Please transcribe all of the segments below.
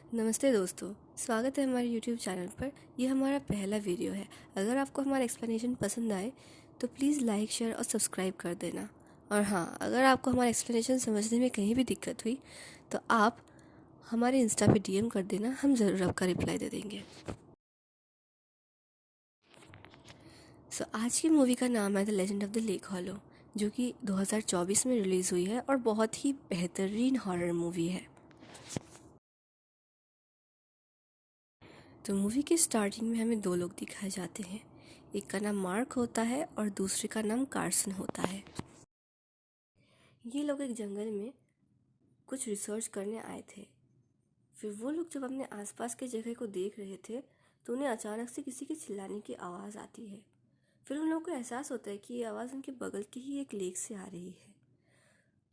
नमस्ते दोस्तों, स्वागत है हमारे YouTube चैनल पर। ये हमारा पहला वीडियो है। अगर आपको हमारा एक्सप्लेनेशन पसंद आए तो प्लीज़ लाइक, शेयर और सब्सक्राइब कर देना। और हाँ, अगर आपको हमारा एक्सप्लेनेशन समझने में कहीं भी दिक्कत हुई तो आप हमारे इंस्टा पे DM कर देना, हम ज़रूर आपका रिप्लाई दे देंगे। आज की मूवी का नाम है the legend of the lake hollow, जो कि 2024 में रिलीज़ हुई है और बहुत ही बेहतरीन हॉरर मूवी है। तो मूवी के स्टार्टिंग में हमें दो लोग दिखाए जाते हैं। एक का नाम मार्क होता है और दूसरे का नाम कार्सन होता है। ये लोग एक जंगल में कुछ रिसर्च करने आए थे। फिर वो लोग जब अपने आसपास के जगह को देख रहे थे तो उन्हें अचानक से किसी के चिल्लाने की आवाज़ आती है। फिर उन लोगों को एहसास होता है कि ये आवाज़ उनके बगल की ही एक लेक से आ रही है।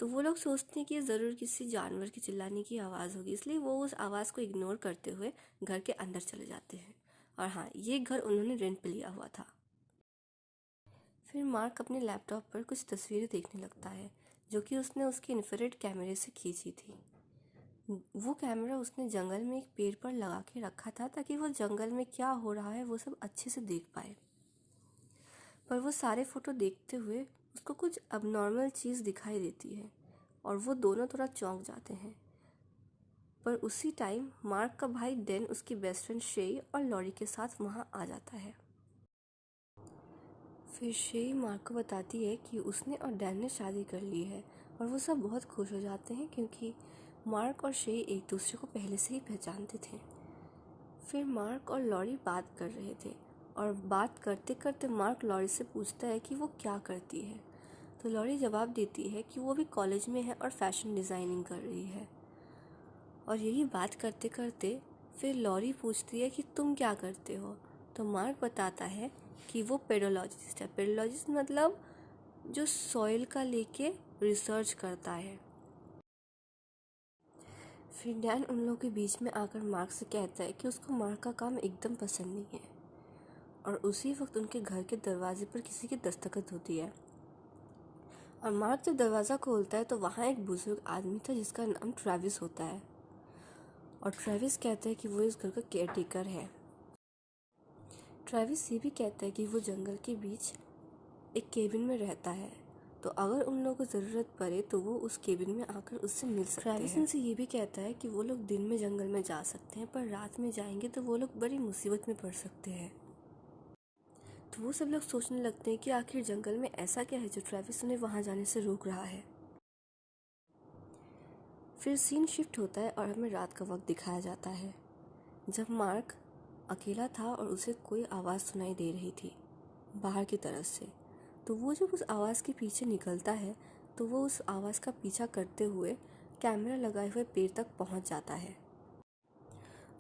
तो वो लोग सोचते हैं कि ये ज़रूर किसी जानवर के चिल्लाने की आवाज़ होगी, इसलिए वो उस आवाज़ को इग्नोर करते हुए घर के अंदर चले जाते हैं। और हाँ, ये घर उन्होंने रेंट पे लिया हुआ था। फिर मार्क अपने लैपटॉप पर कुछ तस्वीरें देखने लगता है, जो कि उसने उसके इंफ्रारेड कैमरे से खींची थी। वो कैमरा उसने जंगल में एक पेड़ पर लगा के रखा था ताकि वो जंगल में क्या हो रहा है वो सब अच्छे से देख पाए। पर वो सारे फोटो देखते हुए उसको कुछ अबनॉर्मल चीज़ दिखाई देती है और वो दोनों थोड़ा चौंक जाते हैं। पर उसी टाइम मार्क का भाई डैन उसकी बेस्ट फ्रेंड शेई और लॉरी के साथ वहाँ आ जाता है। फिर शेई मार्क को बताती है कि उसने और डैन ने शादी कर ली है और वो सब बहुत खुश हो जाते हैं क्योंकि मार्क और शेई एक दूसरे को पहले से ही पहचानते थे। फिर मार्क और लॉरी बात कर रहे थे और बात करते करते मार्क लॉरी से पूछता है कि वो क्या करती है। तो लॉरी जवाब देती है कि वो भी कॉलेज में है और फैशन डिज़ाइनिंग कर रही है। और यही बात करते करते फिर लॉरी पूछती है कि तुम क्या करते हो। तो मार्क बताता है कि वो पेडोलॉजिस्ट है। पेडोलॉजिस्ट मतलब जो सॉइल का लेके रिसर्च करता है। फिर डैन उन लोगों के बीच में आकर मार्क से कहता है कि उसको मार्क का काम एकदम पसंद नहीं है। और उसी वक्त उनके घर के दरवाजे पर किसी की दस्तखत होती है और मार्क जब दरवाज़ा खोलता है तो वहाँ एक बुजुर्ग आदमी था जिसका नाम ट्रेविस होता है। और ट्रेविस कहता है कि वो इस घर का केयरटेकर है। ट्रेविस ये भी कहता है कि वो जंगल के बीच एक केबिन में रहता है, तो अगर उन लोगों को ज़रूरत पड़े तो वो उस केबिन में आकर उससे मिल सकते हैं। ट्रेविस उनसे ये भी कहता है कि वो लोग दिन में जंगल में जा सकते हैं, पर रात में जाएंगे तो वो लोग बड़ी मुसीबत में पड़ सकते हैं। तो वो सब लोग सोचने लगते हैं कि आखिर जंगल में ऐसा क्या है जो ट्रेविस उन्हें वहाँ जाने से रोक रहा है। फिर सीन शिफ्ट होता है और हमें रात का वक्त दिखाया जाता है, जब मार्क अकेला था और उसे कोई आवाज़ सुनाई दे रही थी बाहर की तरफ से। तो वो जब उस आवाज़ के पीछे निकलता है तो वो उस आवाज़ का पीछा करते हुए कैमरा लगाए हुए पेड़ तक पहुंच जाता है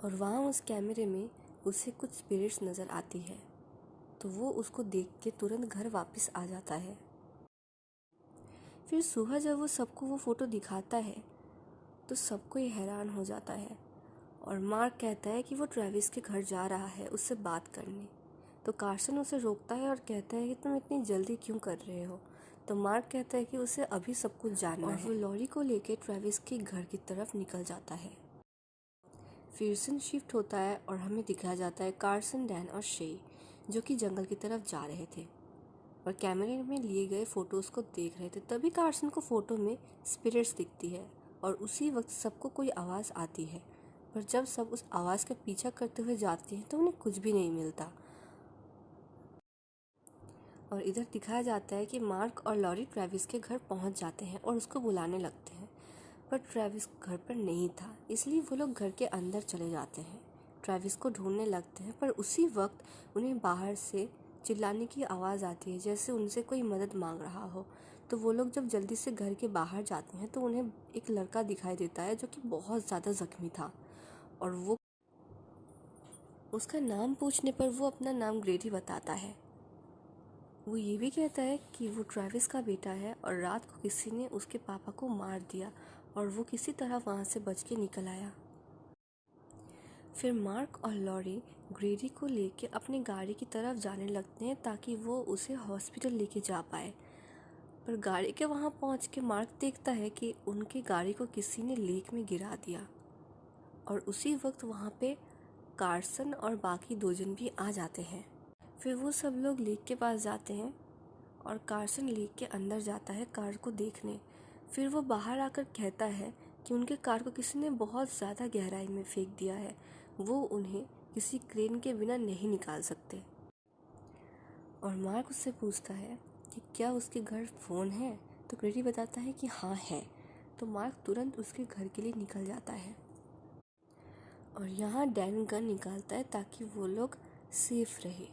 और वहाँ उस कैमरे में उसे कुछ स्पिरिट्स नज़र आती है। तो वो उसको देख के तुरंत घर वापस आ जाता है। फिर सुबह जब वो सबको वो फ़ोटो दिखाता है तो सबको ये हैरान हो जाता है और मार्क कहता है कि वो ट्रेविस के घर जा रहा है उससे बात करने। तो कार्सन उसे रोकता है और कहता है कि तुम इतनी जल्दी क्यों कर रहे हो। तो मार्क कहता है कि उसे अभी सब कुछ जानना है और वो लॉरी को लेकर ट्रेविस के घर की तरफ निकल जाता है। फिर सीन शिफ्ट होता है और हमें दिखाया जाता है कार्सन, डैन और शेई जो कि जंगल की तरफ जा रहे थे और कैमरे में लिए गए फ़ोटोज़ को देख रहे थे। तभी कार्सन को फ़ोटो में स्पिरिट्स दिखती है और उसी वक्त सबको कोई आवाज़ आती है। पर जब सब उस आवाज़ का पीछा करते हुए जाते हैं तो उन्हें कुछ भी नहीं मिलता। और इधर दिखाया जाता है कि मार्क और लॉरी ट्रेविस के घर पहुंच जाते हैं और उसको बुलाने लगते हैं, पर ट्रेविस घर पर नहीं था, इसलिए वो लोग घर के अंदर चले जाते हैं। ट्रेविस को ढूंढने लगते हैं, पर उसी वक्त उन्हें बाहर से चिल्लाने की आवाज़ आती है जैसे उनसे कोई मदद मांग रहा हो। तो वो लोग जब जल्दी से घर के बाहर जाते हैं तो उन्हें एक लड़का दिखाई देता है जो कि बहुत ज़्यादा ज़ख्मी था और वो उसका नाम पूछने पर वो अपना नाम ग्रेडी बताता है। वो ये भी कहता है कि वो ट्रेविस का बेटा है और रात को किसी ने उसके पापा को मार दिया और वो किसी तरह वहाँ से बच के निकल आया। फिर मार्क और लॉरी ग्रेडी को लेके अपनी गाड़ी की तरफ जाने लगते हैं ताकि वो उसे हॉस्पिटल लेके जा पाए। पर गाड़ी के वहाँ पहुँच के मार्क देखता है कि उनकी गाड़ी को किसी ने लेक में गिरा दिया और उसी वक्त वहाँ पे कार्सन और बाकी 2 जन भी आ जाते हैं। फिर वो सब लोग लेक के पास जाते हैं और कार्सन लेक के अंदर जाता है कार को देखने। फिर वो बाहर आकर कहता है कि उनके कार को किसी ने बहुत ज़्यादा गहराई में फेंक दिया है, वो उन्हें किसी क्रेन के बिना नहीं निकाल सकते। और मार्क उससे पूछता है कि क्या उसके घर फ़ोन है, तो ग्रेडी बताता है कि हाँ है। तो मार्क तुरंत उसके घर के लिए निकल जाता है और यहाँ डैन गन निकालता है ताकि वो लोग सेफ रहे।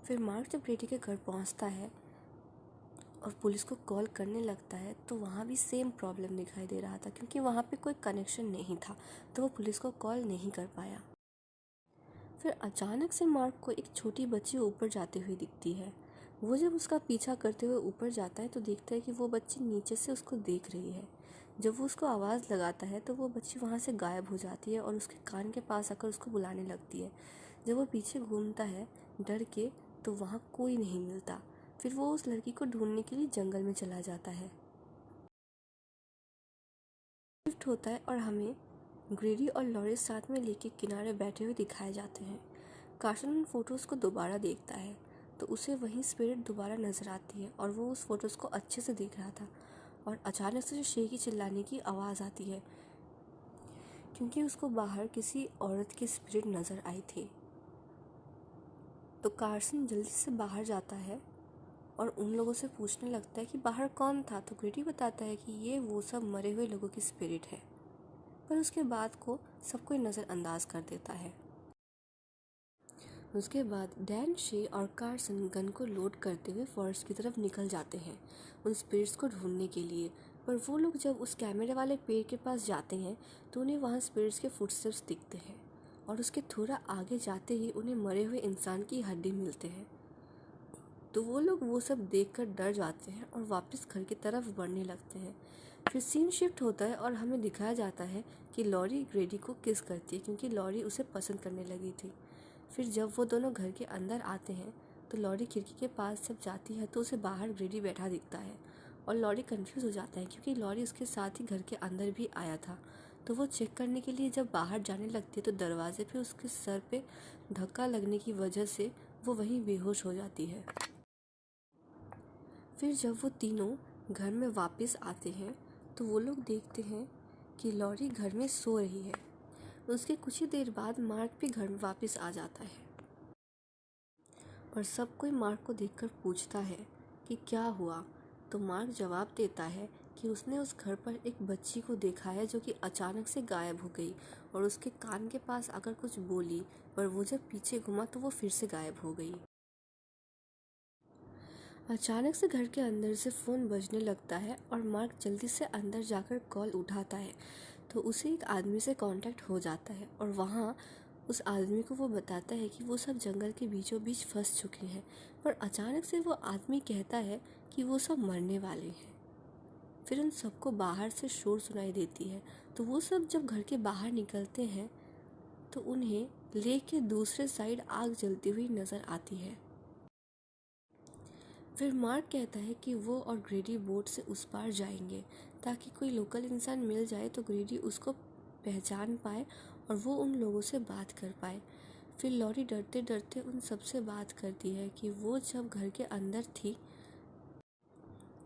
फिर मार्क जब ग्रेडी के घर पहुँचता है और पुलिस को कॉल करने लगता है तो वहाँ भी सेम प्रॉब्लम दिखाई दे रहा था, क्योंकि वहाँ पे कोई कनेक्शन नहीं था, तो वो पुलिस को कॉल नहीं कर पाया। फिर अचानक से मार्क को एक छोटी बच्ची ऊपर जाते हुए दिखती है। वो जब उसका पीछा करते हुए ऊपर जाता है तो देखता है कि वो बच्ची नीचे से उसको देख रही है। जब वो उसको आवाज़ लगाता है तो वो बच्ची वहाँ से गायब हो जाती है और उसके कान के पास आकर उसको बुलाने लगती है। जब वो पीछे घूमता है डर के तो वहाँ कोई नहीं मिलता। फिर वो उस लड़की को ढूंढने के लिए जंगल में चला जाता है। शिफ्ट होता है और हमें ग्रेडी और लॉरी साथ में लेके किनारे बैठे हुए दिखाए जाते हैं। कार्सन उन फोटोज़ को दोबारा देखता है तो उसे वही स्पिरिट दोबारा नज़र आती है और वो उस फोटोज़ को अच्छे से देख रहा था और अचानक से जो शेर की चिल्लाने की आवाज़ आती है, क्योंकि उसको बाहर किसी औरत की स्पिरिट नज़र आई थी। तो कार्सन जल्दी से बाहर जाता है और उन लोगों से पूछने लगता है कि बाहर कौन था। तो ग्रेडी बताता है कि ये वो सब मरे हुए लोगों की स्पिरिट है, पर उसके बाद को सब कोई नज़रअंदाज कर देता है। उसके बाद डैन, शे और कार्सन गन को लोड करते हुए फॉरेस्ट की तरफ निकल जाते हैं उन स्पिरिट्स को ढूंढने के लिए। पर वो लोग जब उस कैमरे वाले पेड़ के पास जाते हैं तो उन्हें वहाँ स्पिरिट्स के फुटस्टेप्स दिखते हैं और उसके थोड़ा आगे जाते ही उन्हें मरे हुए इंसान की हड्डी मिलते हैं। तो वो लोग वो सब देखकर डर जाते हैं और वापस घर की तरफ बढ़ने लगते हैं। फिर सीन शिफ्ट होता है और हमें दिखाया जाता है कि लॉरी ग्रेडी को किस करती है, क्योंकि लॉरी उसे पसंद करने लगी थी। फिर जब वो दोनों घर के अंदर आते हैं तो लॉरी खिड़की के पास जब जाती है तो उसे बाहर ग्रेडी बैठा दिखता है और लॉरी कंफ्यूज हो जाता है, क्योंकि लॉरी उसके साथ ही घर के अंदर भी आया था। तो वो चेक करने के लिए जब बाहर जाने लगती है तो दरवाजे पे उसके सर पे धक्का लगने की वजह से वो वहीं बेहोश हो जाती है। फिर जब वो तीनों घर में वापस आते हैं तो वो लोग देखते हैं कि लॉरी घर में सो रही है। उसके कुछ ही देर बाद मार्क भी घर में वापस आ जाता है और सब कोई मार्क को देखकर पूछता है कि क्या हुआ। तो मार्क जवाब देता है कि उसने उस घर पर एक बच्ची को देखा है जो कि अचानक से गायब हो गई और उसके कान के पास आकर कुछ बोली, पर वो जब पीछे घुमा तो वो फिर से गायब हो गई। अचानक से घर के अंदर से फ़ोन बजने लगता है और मार्क जल्दी से अंदर जाकर कॉल उठाता है तो उसे एक आदमी से कांटेक्ट हो जाता है और वहाँ उस आदमी को वो बताता है कि वो सब जंगल के बीचों बीच फंस चुके हैं। पर अचानक से वो आदमी कहता है कि वो सब मरने वाले हैं। फिर उन सबको बाहर से शोर सुनाई देती है तो वो सब जब घर के बाहर निकलते हैं तो उन्हें लेक के दूसरे साइड आग जलती हुई नज़र आती है। फिर मार्क कहता है कि वो और ग्रेडी बोट से उस पार जाएंगे ताकि कोई लोकल इंसान मिल जाए तो ग्रेडी उसको पहचान पाए और वो उन लोगों से बात कर पाए। फिर लॉरी डरते डरते उन सबसे बात करती है कि वो जब घर के अंदर थी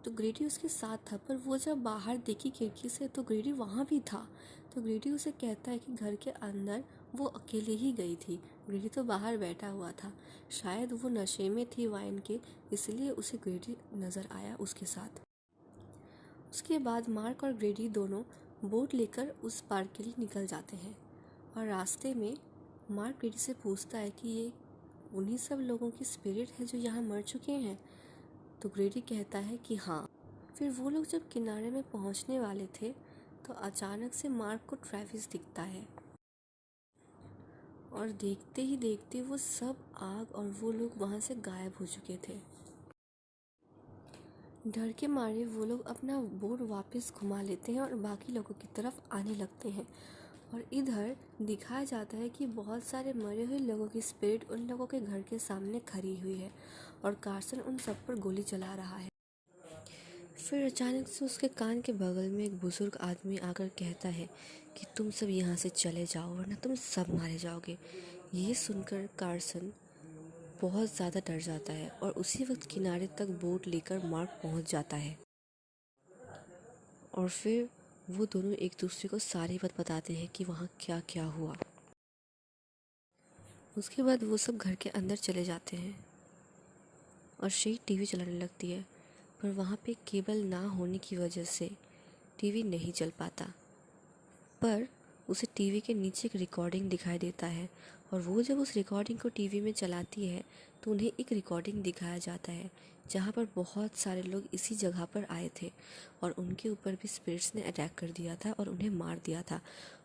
तो ग्रेडी उसके साथ था, पर वो जब बाहर देखी खिड़की से तो ग्रेडी वहाँ भी था। तो ग्रेडी उसे कहता है कि घर के अंदर वो अकेले ही गई थी, ग्रेडी तो बाहर बैठा हुआ था। शायद वो नशे में थी वाइन के, इसलिए उसे ग्रेडी नज़र आया उसके साथ। उसके बाद मार्क और ग्रेडी दोनों बोट लेकर उस पार के लिए निकल जाते हैं और रास्ते में मार्क ग्रेडी से पूछता है कि ये उन्हीं सब लोगों की स्पिरिट है जो यहाँ मर चुके हैं। तो ग्रेडी कहता है कि हाँ। फिर वो लोग जब किनारे में पहुँचने वाले थे तो अचानक से मार्क को ट्रेविस दिखता है और देखते ही देखते वो सब आग और वो लोग वहाँ से गायब हो चुके थे। डर के मारे वो लोग अपना बोट वापस घुमा लेते हैं और बाकी लोगों की तरफ आने लगते हैं और इधर दिखाया जाता है कि बहुत सारे मरे हुए लोगों की स्पिरिट उन लोगों के घर के सामने खड़ी हुई है और कार्सन उन सब पर गोली चला रहा है। फिर अचानक से उसके कान के बगल में एक बुजुर्ग आदमी आकर कहता है कि तुम सब यहाँ से चले जाओ वरना तुम सब मारे जाओगे। ये सुनकर कार्सन बहुत ज़्यादा डर जाता है और उसी वक्त किनारे तक बोट लेकर मार्क पहुँच जाता है और फिर वो दोनों एक दूसरे को सारी बात बताते हैं कि वहाँ क्या क्या हुआ। उसके बाद वो सब घर के अंदर चले जाते हैं और शेख टीवी चलाने लगती है, पर वहाँ पे केबल ना होने की वजह से टीवी नहीं चल पाता। पर उसे टीवी के नीचे एक रिकॉर्डिंग दिखाई देता है और वो जब उस रिकॉर्डिंग को टीवी में चलाती है तो उन्हें एक रिकॉर्डिंग दिखाया जाता है जहाँ पर बहुत सारे लोग इसी जगह पर आए थे और उनके ऊपर भी स्पिरिट्स ने अटैक कर दिया था और उन्हें मार दिया था,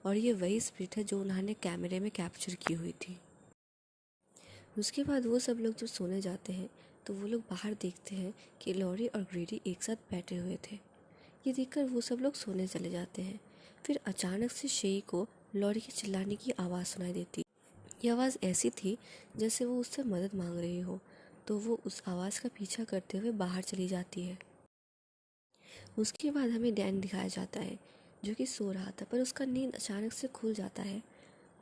और ये वही स्पिरिट है जो उन्होंने कैमरे में कैप्चर की हुई थी। उसके बाद वो सब लोग जब सोने जाते हैं तो वो लोग बाहर देखते हैं कि लॉरी और ग्रेडी एक साथ बैठे हुए थे। ये देखकर वो सब लोग सोने चले जाते हैं। फिर अचानक से शेई को लॉरी के चिल्लाने की आवाज़ सुनाई देती। ये आवाज़ ऐसी थी जैसे वो उससे मदद मांग रही हो, तो वो उस आवाज़ का पीछा करते हुए बाहर चली जाती है। उसके बाद हमें डैन दिखाया जाता है जो कि सो रहा था, पर उसका नींद अचानक से खुल जाता है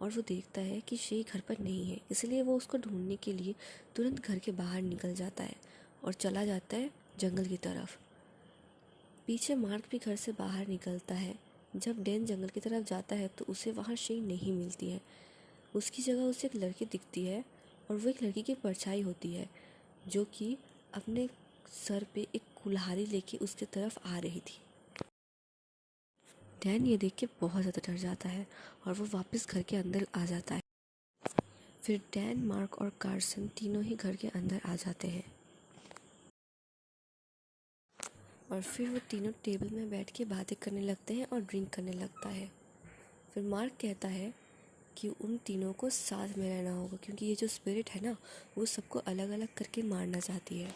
और वो देखता है कि शेई घर पर नहीं है, इसलिए वो उसको ढूंढने के लिए तुरंत घर के बाहर निकल जाता है और चला जाता है जंगल की तरफ। पीछे मार्क भी घर से बाहर निकलता है। जब डैन जंगल की तरफ जाता है तो उसे वहाँ शेई नहीं मिलती है। उसकी जगह उसे एक लड़की दिखती है और वो एक लड़की की परछाई होती है जो कि अपने सर पे एक कुल्हाड़ी लेके उसके तरफ आ रही थी। डैन ये देख के बहुत ज़्यादा डर जाता है और वो वापस घर के अंदर आ जाता है। फिर डैन, मार्क और कार्सन तीनों ही घर के अंदर आ जाते हैं और फिर वो तीनों टेबल में बैठ के बातें करने लगते हैं और ड्रिंक करने लगता है। फिर मार्क कहता है कि उन तीनों को साथ में रहना होगा क्योंकि ये जो स्पिरिट है ना वो सबको अलग अलग करके मारना चाहती है।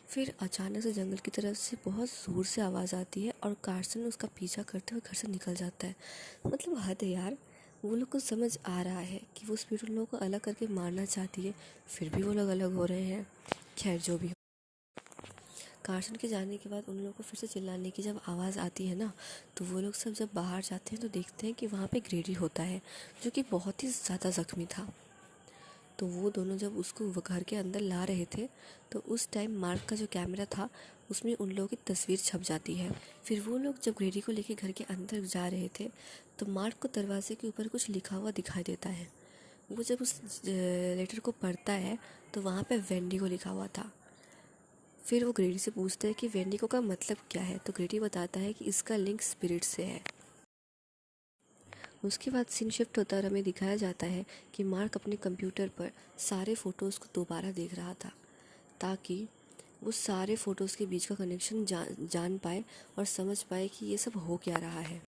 फिर अचानक से जंगल की तरफ से बहुत ज़ोर से आवाज़ आती है और कार्सन उसका पीछा करते हुए घर से निकल जाता है। मतलब हद है यार, वो लोग को समझ आ रहा है कि वो स्पिरिट उन लोगों को अलग करके मारना चाहती है, फिर भी वो लोग अलग हो रहे हैं। खैर जो भी हो, कार्सन के जाने के बाद उन लोगों को फिर से चिल्लाने की जब आवाज़ आती है ना तो वो लोग सब जब बाहर जाते हैं तो देखते हैं कि वहाँ पे ग्रेडी होता है जो कि बहुत ही ज़्यादा ज़ख्मी था। तो वो दोनों जब उसको घर के अंदर ला रहे थे तो उस टाइम मार्क का जो कैमरा था उसमें उन लोगों की तस्वीर छप जाती है। फिर वो लोग जब ग्रेडी को लेके घर के अंदर जा रहे थे तो मार्क को दरवाजे के ऊपर कुछ लिखा हुआ दिखाई देता है। वो जब उस लेटर को पढ़ता है तो वहाँ पे वेंडिगो लिखा हुआ था। फिर वो ग्रेडी से पूछता है कि वेंडिगो का मतलब क्या है, तो ग्रेडी बताता है कि इसका लिंक स्पिरिट से है। उसके बाद सीन शिफ्ट होता है और हमें दिखाया जाता है कि मार्क अपने कंप्यूटर पर सारे फ़ोटोज़ को दोबारा देख रहा था ताकि वो सारे फ़ोटोज़ के बीच का कनेक्शन जान पाए और समझ पाए कि ये सब हो क्या रहा है।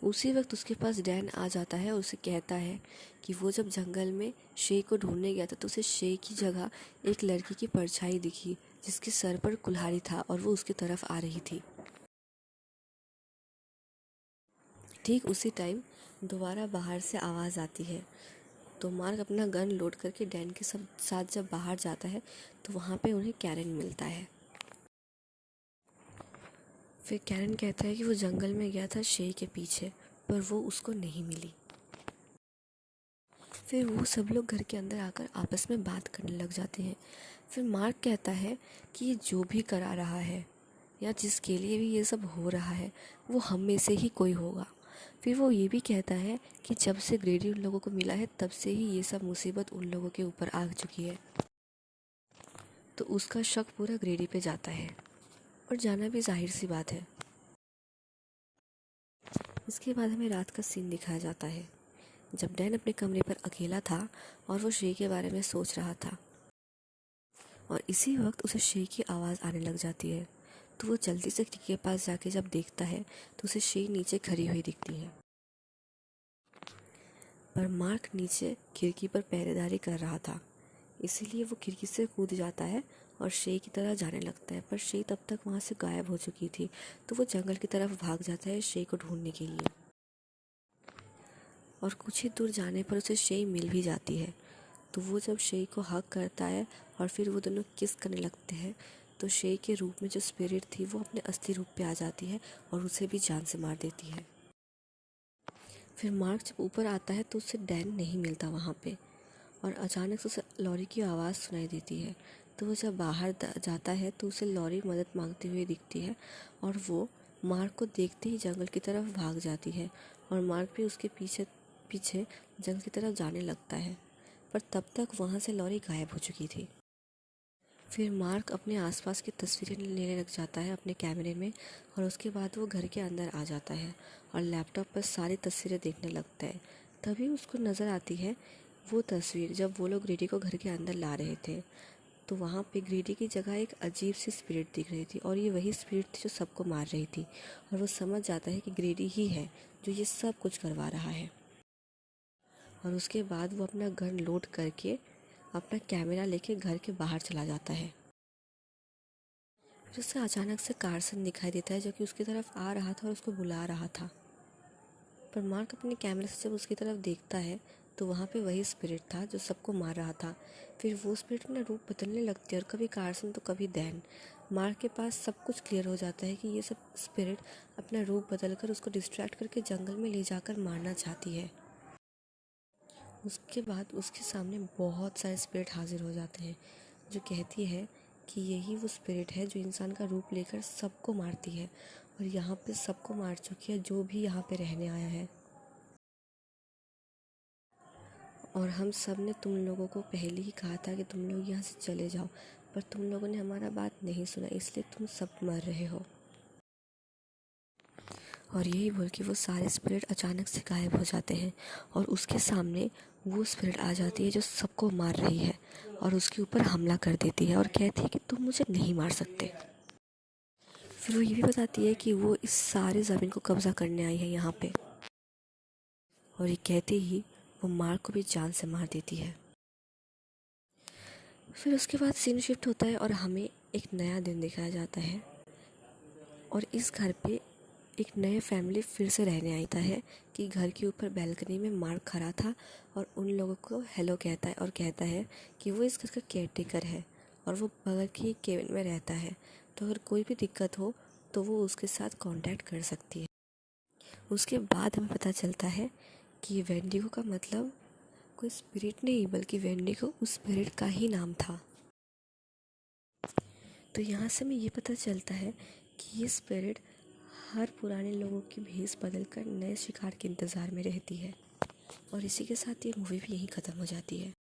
उसी वक्त उसके पास डैन आ जाता है और उसे कहता है कि वो जब जंगल में शेर को ढूंढने गया था तो उसे शेर की जगह एक लड़की की परछाई दिखी जिसके सर पर कुल्हाड़ी था और वो उसकी तरफ आ रही थी। ठीक उसी टाइम दोबारा बाहर से आवाज़ आती है तो मार्क अपना गन लोड करके डैन के सब साथ जब बाहर जाता है तो वहाँ पे उन्हें कैरन मिलता है। फिर कैरन कहता है कि वो जंगल में गया था शेर के पीछे, पर वो उसको नहीं मिली। फिर वो सब लोग घर के अंदर आकर आपस में बात करने लग जाते हैं। फिर मार्क कहता है कि ये जो भी करा रहा है या जिसके लिए भी ये सब हो रहा है वो हम में से ही कोई होगा। फिर वो ये भी कहता है कि जब से ग्रेडी उन लोगों को मिला है तब से ही ये सब मुसीबत उन लोगों के ऊपर आ चुकी है। तो उसका शक पूरा ग्रेडी पे जाता है और जाना भी जाहिर सी बात है। इसके बाद हमें रात का सीन दिखाया जाता है जब डैन अपने कमरे पर अकेला था और वो शेर के बारे में सोच रहा था और इसी वक्त उसे शेर की आवाज़ आने लग जाती है। तो वो जल्दी से खिड़की के पास जाके जब देखता है तो उसे शेर नीचे खड़ी हुई दिखती है, पर मार्क नीचे खिड़की पर पहरेदारी कर रहा था, इसीलिए वो खिड़की से कूद जाता है और शेर की तरह जाने लगता है। पर शेर तब तक वहाँ से गायब हो चुकी थी, तो वो जंगल की तरफ भाग जाता है शेर को ढूंढने के लिए। और कुछ ही दूर जाने पर उसे शेर मिल भी जाती है। तो वो जब शेर को हग करता है और फिर वो दोनों किस करने लगते हैं तो शे के रूप में जो स्पिरिट थी वो अपने असली रूप पे आ जाती है और उसे भी जान से मार देती है। फिर मार्क जब ऊपर आता है तो उसे डैन नहीं मिलता वहाँ पे, और अचानक से उसे लॉरी की आवाज़ सुनाई देती है। तो वो जब बाहर जाता है तो उसे लॉरी मदद मांगती हुई दिखती है और वो मार्क को देखते ही जंगल की तरफ भाग जाती है और मार्क भी उसके पीछे पीछे जंगल की तरफ जाने लगता है। पर तब तक वहाँ से लॉरी गायब हो चुकी थी। फिर मार्क अपने आसपास की तस्वीरें लेने लग जाता है अपने कैमरे में, और उसके बाद वो घर के अंदर आ जाता है और लैपटॉप पर सारी तस्वीरें देखने लगता है। तभी उसको नज़र आती है वो तस्वीर जब वो लोग ग्रेडी को घर के अंदर ला रहे थे। तो वहाँ पे ग्रेडी की जगह एक अजीब सी स्पिरिट दिख रही थी, और ये वही स्पिरिट थी जो सबको मार रही थी। और वो समझ जाता है कि ग्रेडी ही है जो ये सब कुछ करवा रहा है। और उसके बाद वो अपना गन लोड करके अपना कैमरा लेके घर के बाहर चला जाता है। फिर उसे अचानक से कार्सन दिखाई देता है जो कि उसकी तरफ आ रहा था और उसको बुला रहा था। पर मार्क अपने कैमरे से जब उसकी तरफ देखता है तो वहाँ पे वही स्पिरिट था जो सबको मार रहा था। फिर वो स्पिरिट अपना रूप बदलने लगती है, और कभी कार्सन तो कभी दैन। मार्क के पास सब कुछ क्लियर हो जाता है कि ये सब स्पिरिट अपना रूप बदलकर उसको डिस्ट्रैक्ट करके जंगल में ले जाकर मारना चाहती है। उसके बाद उसके सामने बहुत सारे स्पिरिट हाजिर हो जाते हैं जो कहती है कि यही वो स्पिरिट है जो इंसान का रूप लेकर सबको मारती है, और यहाँ पे सबको मार चुकी है जो भी यहाँ पे रहने आया है। और हम सब ने तुम लोगों को पहले ही कहा था कि तुम लोग यहाँ से चले जाओ, पर तुम लोगों ने हमारा बात नहीं सुना, इसलिए तुम सब मर रहे हो। और यही बोल के वो सारे स्पिरिट अचानक से गायब हो जाते हैं, और उसके सामने वो स्पिरिट आ जाती है जो सबको मार रही है और उसके ऊपर हमला कर देती है और कहती है कि तुम मुझे नहीं मार सकते। फिर वो ये भी बताती है कि वो इस सारे ज़मीन को कब्जा करने आई है यहाँ पे, और ये कहते ही वो मार्क को भी जान से मार देती है। फिर उसके बाद सीन शिफ्ट होता है और हमें एक नया दिन दिखाया जाता है, और इस घर पे एक नए फैमिली फिर से रहने आता है कि घर के ऊपर बैल्कनी में मार्क खड़ा था और उन लोगों को हेलो कहता है और कहता है कि वो इस घर का केयरटेकर है और वो बगल की केबिन में रहता है, तो अगर कोई भी दिक्कत हो तो वो उसके साथ कांटेक्ट कर सकती है। उसके बाद हमें पता चलता है कि वेंडिगो का मतलब कोई स्पिरिट नहीं बल्कि वेंडिगो उस स्पिरिट का ही नाम था। तो यहाँ से हमें ये पता चलता है कि ये स्पिरिट हर पुराने लोगों की भेस बदलकर नए शिकार के इंतज़ार में रहती है। और इसी के साथ ये मूवी भी यहीं ख़त्म हो जाती है।